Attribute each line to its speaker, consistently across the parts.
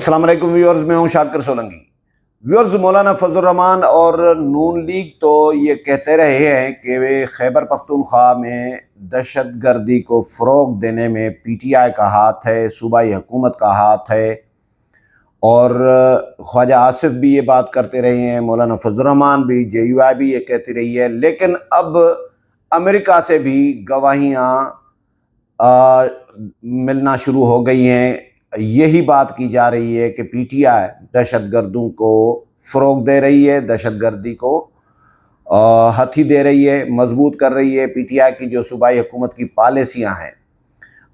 Speaker 1: अस्सलाम वालेकुम व्यूअर्स, मैं हूं शाकिर सोलंकी। व्यूअर्स, मौलाना फजल रहमान और नून लीग तो ये कहते रहे हैं कि वे खैबर पख्तूनख्वा में दहशत गर्दी को फ़रोग देने में PTI का हाथ है, सूबाई हुकूमत का हाथ है। और ख्वाजा आसिफ भी ये बात करते रहे हैं, मौलाना फजल रहमान भी, JUI भी ये कहती रही है। लेकिन अब अमेरिका से भी गवाहियाँ मिलना शुरू हो गई हैं। यही बात की जा रही है कि PTI दहशतगर्दों को फ़रोग दे रही है, दहशतगर्दी को हथी दे रही है, मजबूत कर रही है। PTI की जो सूबाई हुकूमत की पॉलिसियाँ हैं,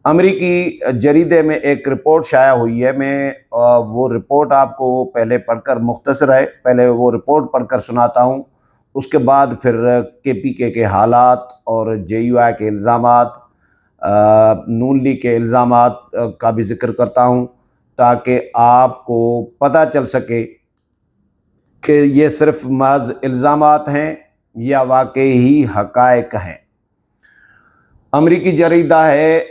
Speaker 1: अमरीकी जरीदे में एक रिपोर्ट शाया हुई है। मैं वो रिपोर्ट आपको पहले पढ़कर, मुख्तसर है, पहले वो रिपोर्ट पढ़कर सुनाता हूँ, उसके बाद फिर KPK के हालात और JUI के इल्ज़ामात, नून लीग के इल्ज़ामात का भी ज़िक्र करता हूँ, ताकि आपको पता चल सके कि ये सिर्फ महज इल्ज़ामात हैं या वाकई ही हक़ाइक़ हैं। अमरीकी जरीदा है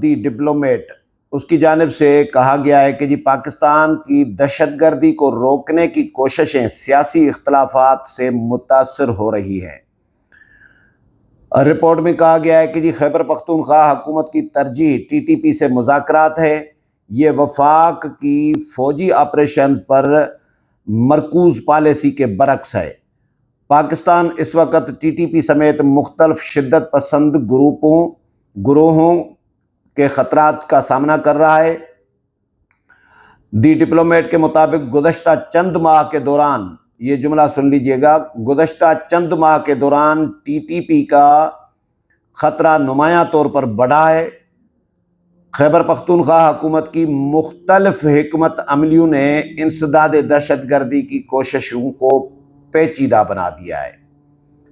Speaker 1: दी डिप्लोमेट, उसकी जानिब से कहा गया है कि जी पाकिस्तान की दहशतगर्दी को रोकने की कोशिशें सियासी इख्तलाफात से मुतासर हो रही हैं। रिपोर्ट में कहा गया है कि जी खैबर पख्तूनख्वा हुकूमत की तरजीह TTP से मुज़ाकरात है। ये वफाक की फ़ौजी ऑपरेशन पर मरकूज़ पॉलिसी के बरक्स है। पाकिस्तान इस वक्त TTP समेत मुख्तलिफ शिद्दत पसंद ग्रोहों के ख़तरात का सामना कर रहा है। दी डिप्लोमेट के मुताबिक गुज़श्ता चंद माह के दौरान, ये जुमला सुन लीजिएगा, गुज़श्ता चंद माह के दौरान TTP का ख़तरा नुमायां तौर पर बढ़ा है। खैबर पख्तूनख्वा हुकूमत की मुख्तलिफ हिकमत अमलियों ने इंसदाद दहशतगर्दी की कोशिशों को पेचीदा बना दिया है।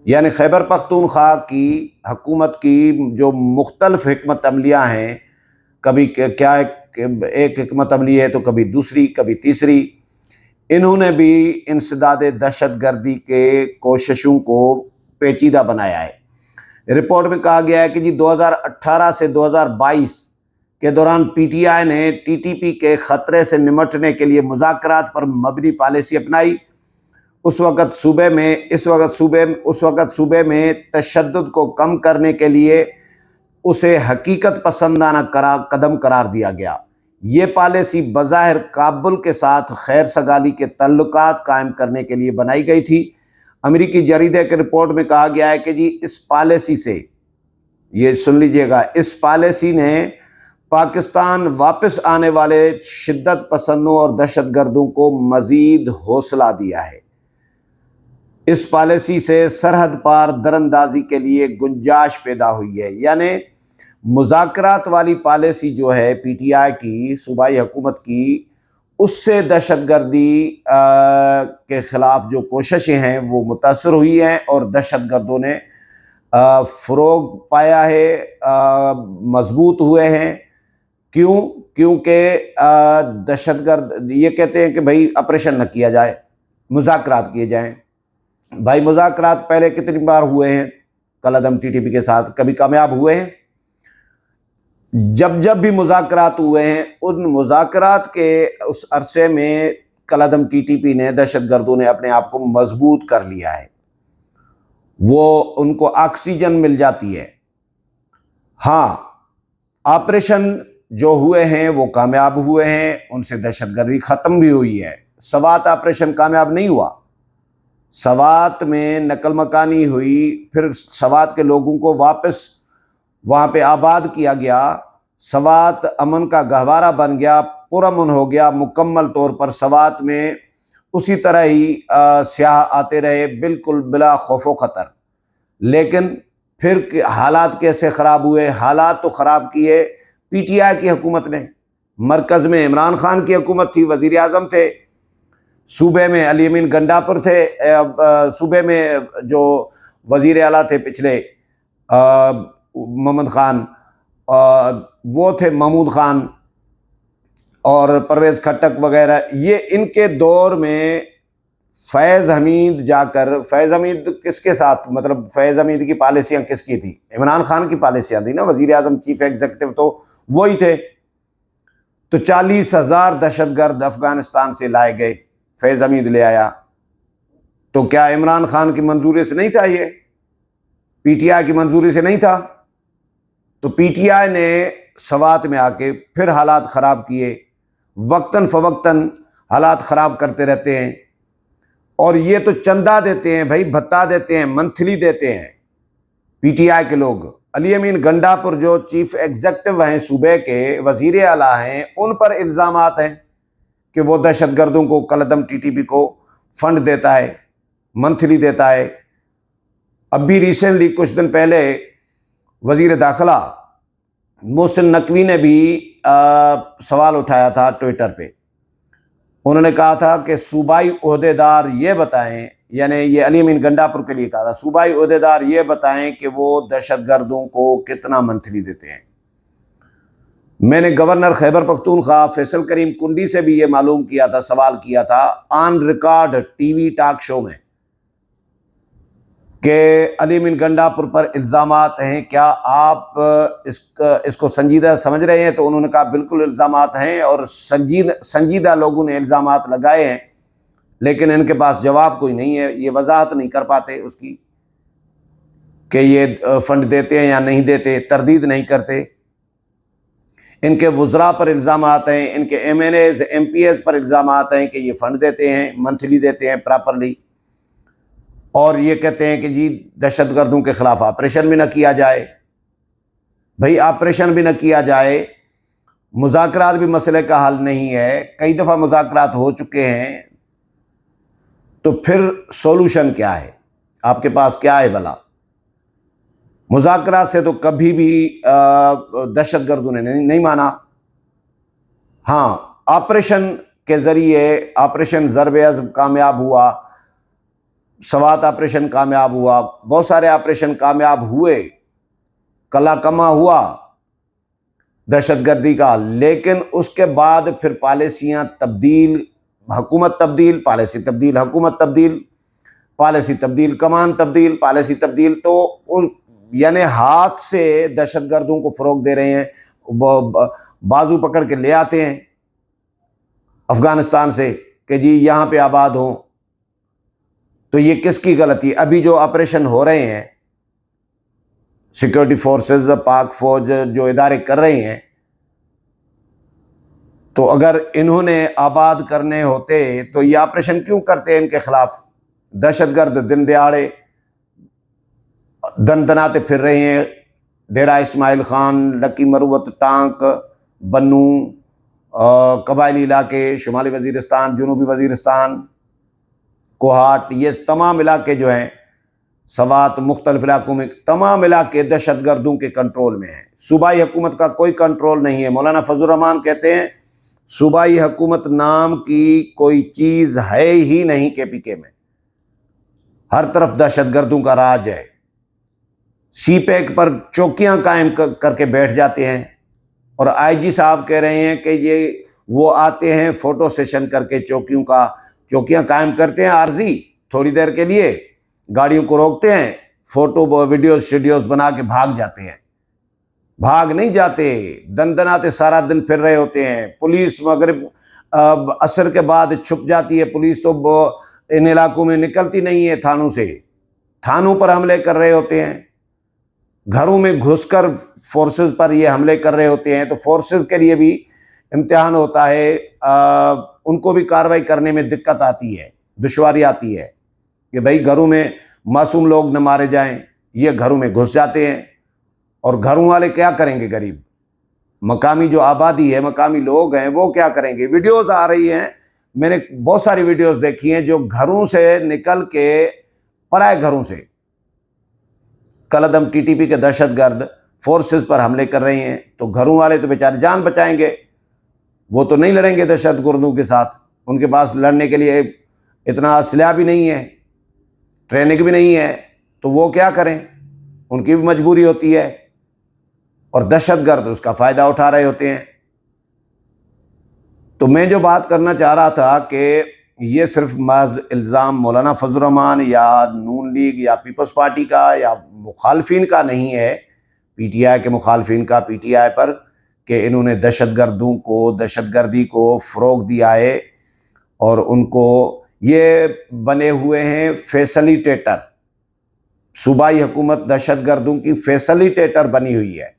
Speaker 1: यानी खैबर पख्तूनख्वा की हुकूमत की जो मुख्तलिफ हिकमत अमलियाँ हैं, कभी क्या एक हिकमत अमली है तो कभी दूसरी, कभी तीसरी, इन्होंने भी इंसदाद दहशतगर्दी के कोशिशों को पेचीदा बनाया है। रिपोर्ट में कहा गया है कि जी 2018 से 2022 के दौरान PTI ने TTP के ख़तरे से निमटने के लिए मुज़ाकरात पर मबनी पॉलिसी अपनाई। उस वक़्त सूबे में तशद्दुद को कम करने के लिए उसे हकीकत पसंदाना कदम करार दिया गया। ये पॉलिसी बज़ाहिर काबुल के साथ खैर सगाली के तल्लुकात कायम करने के लिए बनाई गई थी। अमेरिकी जरीदे के रिपोर्ट में कहा गया है कि जी इस पॉलिसी से, ये सुन लीजिएगा, इस पॉलिसी ने पाकिस्तान वापस आने वाले शिद्दत पसंदों और दहशतगर्दों को मज़ीद हौसला दिया है। इस पॉलिसी से सरहद पार दरअंदाजी के लिए गुंजाइश पैदा हुई है। यानी मुज़ाकरात वाली पॉलिसी जो है PTI की, सूबाई हुकूमत की, उससे दहशतगर्दी के ख़िलाफ़ जो कोशिशें हैं वो मुतासर हुई हैं और दहशतगर्दों ने फ़रोग पाया है, मजबूत हुए हैं। क्यों? क्योंकि दहशतगर्द ये कहते हैं कि भाई ऑपरेशन न किया जाए, मुज़ाकरात किए जाएँ। भाई मुज़ाकरात पहले कितनी बार हुए हैं कलअदम TTP के साथ, कभी कामयाब हुए हैं? जब भी मुज़ाकरात हुए हैं, उन मुज़ाकरात के उस अरसे में कलअदम TTP ने, दहशतगर्दों ने अपने आप को मजबूत कर लिया है। वो उनको ऑक्सीजन मिल जाती है। हाँ, ऑपरेशन जो हुए हैं वो कामयाब हुए हैं, उनसे दहशतगर्दी ख़त्म भी हुई है। सवात ऑपरेशन कामयाब नहीं हुआ। सवात में नकल मकानी हुई, फिर सवात के लोगों को वापस वहाँ पे आबाद किया गया। सवात अमन का गहवारा बन गया, पुरअमन हो गया मुकम्मल तौर पर। सवात में उसी तरह ही स्याह आते रहे, बिल्कुल बिला खौफो ख़तर। लेकिन फिर हालात कैसे ख़राब हुए? हालात तो ख़राब किए PTI की हुकूमत ने। मरकज़ में इमरान खान की हुकूमत थी, वज़ीर आज़म थे, सूबे में अली अमीन गंडापुर थे, सूबे में जो वज़ीर आला थे पिछले मोहम्मद ख़ान, वो थे महमूद ख़ान और परवेज़ खट्टक वग़ैरह। ये इनके दौर में फैज़ हमीद जाकर, फैज़ हमीद किसके साथ, मतलब फैज़ हमीद की पॉलिसियाँ किसकी थी? इमरान खान की पॉलिसियाँ थी ना, वज़ीर आज़म चीफ एग्जीक्यूटिव तो वही थे। तो 40,000 दहशतगर्द अफगानिस्तान से लाए गए, फैज़ हमीद ले आया। तो क्या इमरान खान की मंजूरी से नहीं था, ये पीटीआई की मंजूरी से नहीं था? तो पीटीआई ने सवात में आके फिर हालात ख़राब किए, वक्तन फ़वक्तन हालात ख़राब करते रहते हैं। और ये तो चंदा देते हैं भाई, भत्ता देते हैं, मंथली देते हैं पीटीआई के लोग। अली अमीन गंडापुर जो चीफ एग्जेक्टिव हैं, सूबे के वज़ीर आला हैं, उन पर इल्ज़ामात हैं कि वो दहशतगर्दों को, कलअदम टीटीपी को फंड देता है, मंथली देता है। अभी रिसेंटली कुछ दिन पहले वज़ीर दाखिला मोहसिन नकवी ने भी सवाल उठाया था ट्विटर पे। उन्होंने कहा था कि सूबाई ओहदेदार ये बताएं, यानी ये अली अमीन गंडापुर के लिए कहा था, सूबाई ओहदेदार ये बताएं कि वो दहशतगर्दों को कितना मंथली देते हैं। मैंने गवर्नर खैबर पख्तूनख्वा फैसल करीम कुंडी से भी ये मालूम किया था, सवाल किया था on record TV talk show में कि अली अमीन गंडापुर पर इल्ज़ामात हैं, क्या आप इसको संजीदा समझ रहे हैं? तो उन्होंने कहा बिल्कुल इल्ज़ामात हैं और संजीदा लोगों ने इल्ज़ामात लगाए हैं, लेकिन इनके पास जवाब कोई नहीं है, ये वजाहत नहीं कर पाते उसकी कि ये फंड देते हैं या नहीं देते, तरदीद नहीं करते। इनके वज़रा पर इल्ज़ामात हैं, इनके MNAs MPs पर इल्ज़ामात हैं कि ये फंड देते हैं, मंथली देते हैं प्रॉपरली, और ये कहते हैं कि जी दहशतगर्दों के ख़िलाफ़ ऑपरेशन भी न किया जाए। भाई ऑपरेशन भी न किया जाए, मुज़ाकरात भी मसले का हल नहीं है, कई दफ़ा मुज़ाकरात हो चुके हैं, तो फिर सोल्यूशन क्या है? आपके पास क्या है भला? मुज़ाकरात से तो कभी भी दहशतगर्दों ने नहीं माना। हाँ, ऑपरेशन के ज़रिए ऑपरेशन ज़र्ब-ए-अज़ब कामयाब हुआ, सवात ऑपरेशन कामयाब हुआ, बहुत सारे ऑपरेशन कामयाब हुए, कला कमा हुआ दहशतगर्दी का, लेकिन उसके बाद फिर पॉलिसियाँ तब्दील, हुकूमत तब्दील, पॉलिसी तब्दील, हुकूमत तब्दील, पॉलिसी तब्दील, कमान तब्दील, पॉलिसी तब्दील। तो यानी हाथ से दहशतगर्दों को फ़रोग दे रहे हैं, बाजू पकड़ के ले आते हैं अफ़गानिस्तान से कि जी यहाँ पे आबाद हों। तो ये किसकी गलती? अभी जो ऑपरेशन हो रहे हैं, सिक्योरिटी फोर्सेस, पाक फौज जो इदारे कर रहे हैं, तो अगर इन्होंने आबाद करने होते तो ये ऑपरेशन क्यों करते हैं इनके खिलाफ? दहशतगर्द दिन दहाड़े दनदनाते फिर रहे हैं, डेरा इस्माइल खान, लकी मरुवत, टांक, बन्नू, कबायली इलाके, शुमाली वज़ीरिस्तान, जनूबी वज़ीरिस्तान, कोहाट, ये तमाम इलाके जो हैं, सवात, मुख्तलिफ इलाकों में तमाम इलाके दहशतगर्दों के कंट्रोल में हैं। सूबाई हुकूमत का कोई कंट्रोल नहीं है। मौलाना फजलुर रहमान कहते हैं सूबाई हुकूमत नाम की कोई चीज़ है ही नहीं KPK में, हर तरफ दहशतगर्दों का राज है। CPEC पर चौकियां कायम करके बैठ जाते हैं, और IG साहब कह रहे हैं कि ये वो आते हैं फ़ोटो सेशन करके चौकियां कायम करते हैं आर्जी, थोड़ी देर के लिए गाड़ियों को रोकते हैं, फ़ोटो वीडियोस बना के भाग जाते हैं। भाग नहीं जाते, दनदनाते सारा दिन फिर रहे होते हैं। पुलिस मगरिब असर के बाद छुप जाती है, पुलिस तो इन इलाकों में निकलती नहीं है थानों से, थानों पर हमले कर रहे होते हैं, घरों में घुसकर फोर्सेस पर ये हमले कर रहे होते हैं। तो फोर्सेस के लिए भी इम्तिहान होता है, उनको भी कार्रवाई करने में दिक्कत आती है, दुश्वारी आती है कि भाई घरों में मासूम लोग न मारे जाएं। ये घरों में घुस जाते हैं, और घरों वाले क्या करेंगे? गरीब मकामी जो आबादी है, मकामी लोग हैं, वो क्या करेंगे? वीडियोस आ रही हैं, मैंने बहुत सारी वीडियोस देखी हैं, जो घरों से निकल के पराए घरों से कलअदम TTP के दहशतगर्द फोर्सेस पर हमले कर रहे हैं। तो घरों वाले तो बेचारे जान बचाएंगे, वो तो नहीं लड़ेंगे दहशतगर्दों के साथ, उनके पास लड़ने के लिए इतना असलहा भी नहीं है, ट्रेनिंग भी नहीं है, तो वो क्या करें? उनकी भी मजबूरी होती है, और दहशतगर्द उसका फ़ायदा उठा रहे होते हैं। तो मैं जो बात करना चाह रहा था कि ये सिर्फ महज इल्ज़ाम मौलाना फजलुर रहमान या नून लीग या पीपल्स पार्टी का या मुखालफिन का नहीं है, PTI के मुखालफिन का PTI पर, कि इन्होंने दहशतगर्दी को फ़रोग दिया है और उनको ये बने हुए हैं फैसिलिटेटर। सूबाई हुकूमत दहशतगर्दों की फैसिलिटेटर बनी हुई है,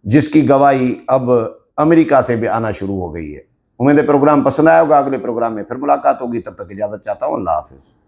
Speaker 1: जिसकी गवाही अब अमेरिका से भी आना शुरू हो गई है। उम्मीद है प्रोग्राम पसंद आया होगा। अगले प्रोग्राम में फिर मुलाकात होगी, तब तक इजाज़त चाहता हूँ। अल्लाह हाफिज़।